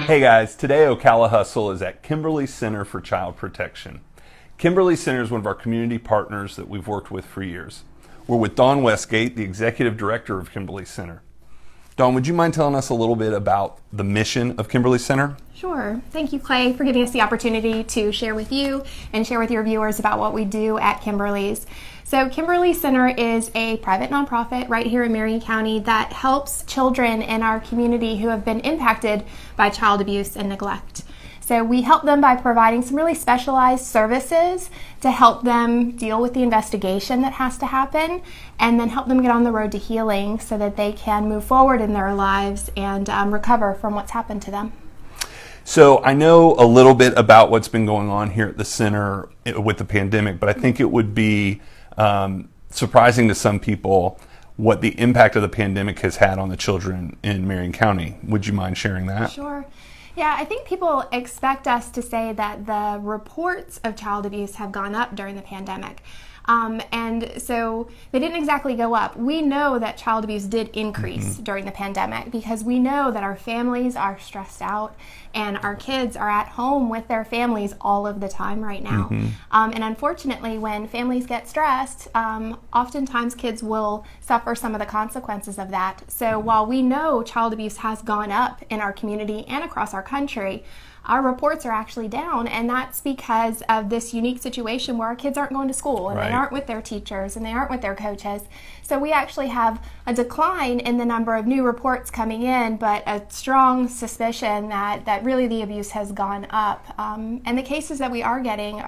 Hey guys, today Ocala Hustle is at Kimberley Center for Child Protection. Kimberley Center is one of our community partners that we've worked with for years. We're with Dawn Westgate, the Executive Director of Kimberley Center. Dawn, would you mind telling us a little bit about the mission of Kimberley Center? Sure. Thank you, Clay, for giving us the opportunity to share with you and share with your viewers about what we do at Kimberley's. So Kimberley Center is a private nonprofit right here in Marion County that helps children in our community who have been impacted by child abuse and neglect. So we help them by providing some really specialized services to help them deal with the investigation that has to happen and then help them get on the road to healing so that they can move forward in their lives and recover from what's happened to them. So I know a little bit about what's been going on here at the center with the pandemic, but I think it would be surprising to some people what the impact of the pandemic has had on the children in Marion County. Would you mind sharing that? Sure. Yeah, I think people expect us to say that the reports of child abuse have gone up during the pandemic. And so they didn't exactly go up. We know that child abuse did increase during the pandemic because we know that our families are stressed out and our kids are at home with their families all of the time right now. And unfortunately, when families get stressed, oftentimes kids will suffer some of the consequences of that. So while we know child abuse has gone up in our community and across our country, our reports are actually down, and that's because of this unique situation where our kids aren't going to school and they aren't with their teachers and they aren't with their coaches. So we actually have a decline in the number of new reports coming in, but a strong suspicion that really the abuse has gone up. And the cases that we are getting,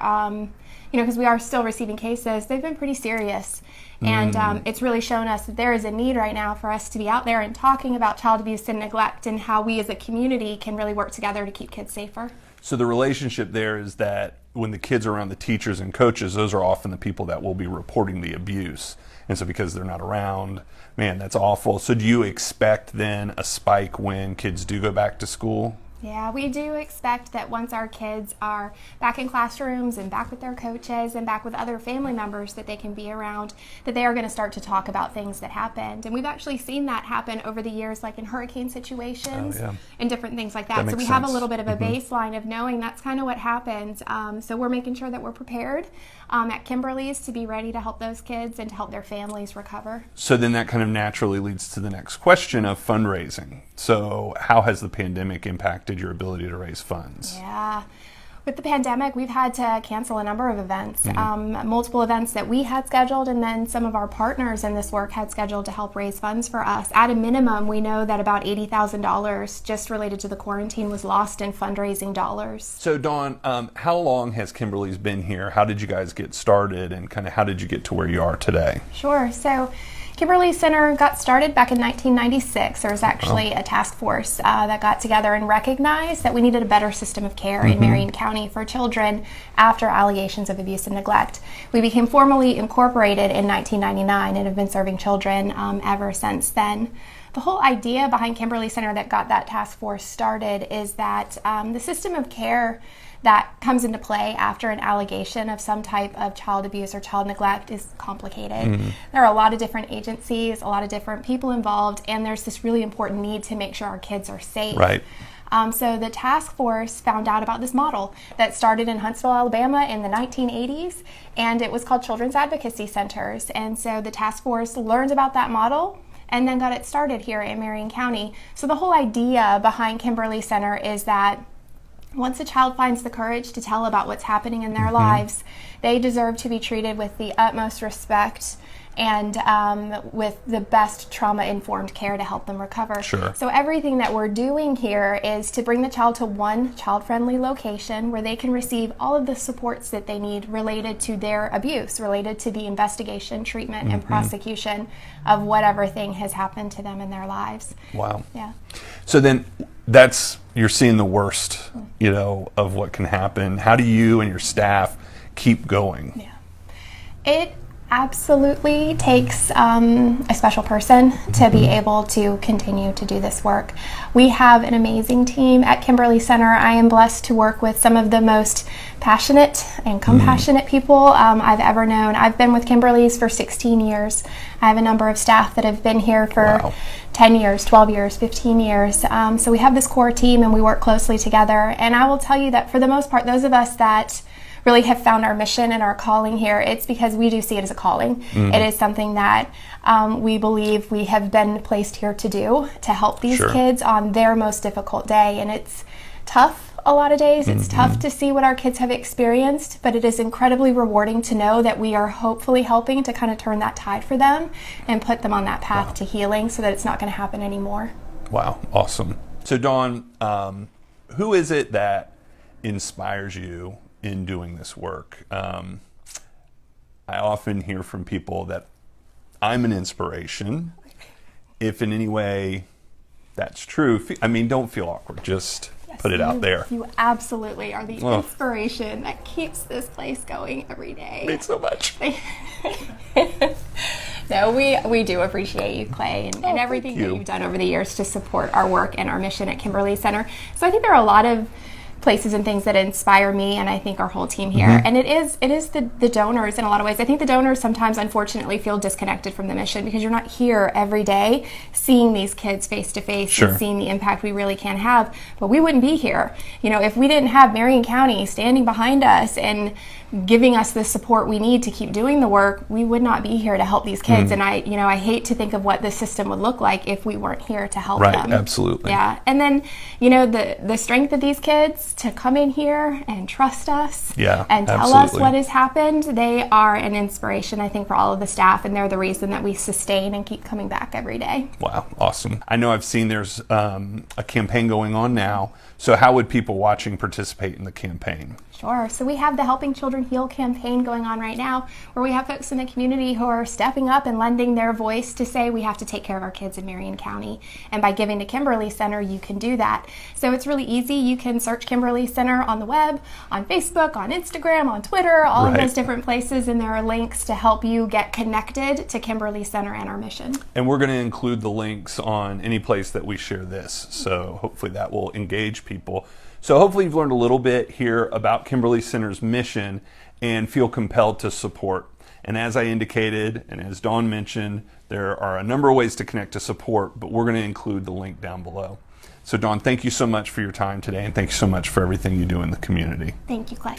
because we are still receiving cases, they've been pretty serious. And it's really shown us that there is a need right now for us to be out there and talking about child abuse and neglect and how we as a community can really work together to keep kids safer. So the relationship there is that when the kids are around the teachers and coaches, those are often the people that will be reporting the abuse. And so because they're not around, man, that's awful. So do you expect then a spike when kids do go back to school? Yeah, we do expect that once our kids are back in classrooms and back with their coaches and back with other family members that they can be around, that they are going to start to talk about things that happened. And we've actually seen that happen over the years, like in hurricane situations and different things like that. So we have a little bit of a baseline of knowing that's kind of what happens. So we're making sure that we're prepared at Kimberley's to be ready to help those kids and to help their families recover. So then that kind of naturally leads to the next question of fundraising. So how has the pandemic impacted your ability to raise funds? Yeah. With the pandemic, we've had to cancel a number of events, multiple events that we had scheduled, and then some of our partners in this work had scheduled to help raise funds for us. At a minimum, we know that about $80,000 just related to the quarantine was lost in fundraising dollars. So Dawn, how long has Kimberley's been here? How did you guys get started, and kind of how did you get to where you are today? Sure. So Kimberley Center got started back in 1996. There was actually a task force that got together and recognized that we needed a better system of care in Marion County for children after allegations of abuse and neglect. We became formally incorporated in 1999 and have been serving children ever since then. The whole idea behind Kimberley Center that got that task force started is that the system of care that comes into play after an allegation of some type of child abuse or child neglect is complicated. There are a lot of different agencies, a lot of different people involved, and there's this really important need to make sure our kids are safe. So the task force found out about this model that started in Huntsville, Alabama in the 1980s, and it was called Children's Advocacy Centers. And so the task force learned about that model and then got it started here in Marion County. So the whole idea behind Kimberley Center is that once a child finds the courage to tell about what's happening in their lives, they deserve to be treated with the utmost respect and with the best trauma-informed care to help them recover. So everything that we're doing here is to bring the child to one child-friendly location where they can receive all of the supports that they need related to their abuse, related to the investigation, treatment, and prosecution of whatever thing has happened to them in their lives. Wow. Yeah. So then you're seeing the worst, of what can happen. How do you and your staff keep going? Yeah. absolutely takes a special person to be able to continue to do this work. We have an amazing team at Kimberley Center. I am blessed to work with some of the most passionate and compassionate people I've ever known. I've been with Kimberly's for 16 years. I have a number of staff that have been here for 10 years, 12 years, 15 years. So we have this core team and we work closely together. And I will tell you that for the most part, those of us that really have found our mission and our calling here, it's because we do see it as a calling. It is something that we believe we have been placed here to do, to help these kids on their most difficult day. And it's tough a lot of days. It's tough to see what our kids have experienced, but it is incredibly rewarding to know that we are hopefully helping to kind of turn that tide for them and put them on that path to healing so that it's not going to happen anymore. Wow, awesome. So Dawn, who is it that inspires you in doing this work? I often hear from people that I'm an inspiration. If in any way that's true, don't feel awkward. Just put it out there. You absolutely are the inspiration that keeps this place going every day. Thanks so much. No, we do appreciate you, Clay, and everything that you've done over the years to support our work and our mission at Kimberley Center. So I think there are a lot of places and things that inspire me and I think our whole team here. And it is the donors in a lot of ways. I think the donors sometimes unfortunately feel disconnected from the mission because you're not here every day seeing these kids face to face and seeing the impact we really can have. But we wouldn't be here, if we didn't have Marion County standing behind us and giving us the support we need to keep doing the work. We would not be here to help these kids. And I hate to think of what the system would look like if we weren't here to help them. Right, absolutely. Yeah, and then the strength of these kids to come in here and trust us and tell us what has happened. They are an inspiration, I think, for all of the staff, and they're the reason that we sustain and keep coming back every day. Wow, awesome. I know I've seen there's a campaign going on now. So how would people watching participate in the campaign? Sure. So we have the Helping Children Heal campaign going on right now, where we have folks in the community who are stepping up and lending their voice to say we have to take care of our kids in Marion County. And by giving to Kimberley Center, you can do that. So it's really easy. You can search Kimberley Center on the web, on Facebook, on Instagram, on Twitter, all of those different places, and there are links to help you get connected to Kimberley Center and our mission. And we're going to include the links on any place that we share this, so hopefully that will engage people. So hopefully you've learned a little bit here about Kimberley Center's mission and feel compelled to support. And as I indicated, and as Dawn mentioned, there are a number of ways to connect to support, but we're going to include the link down below. So Dawn, thank you so much for your time today, and thank you so much for everything you do in the community. Thank you, Clay.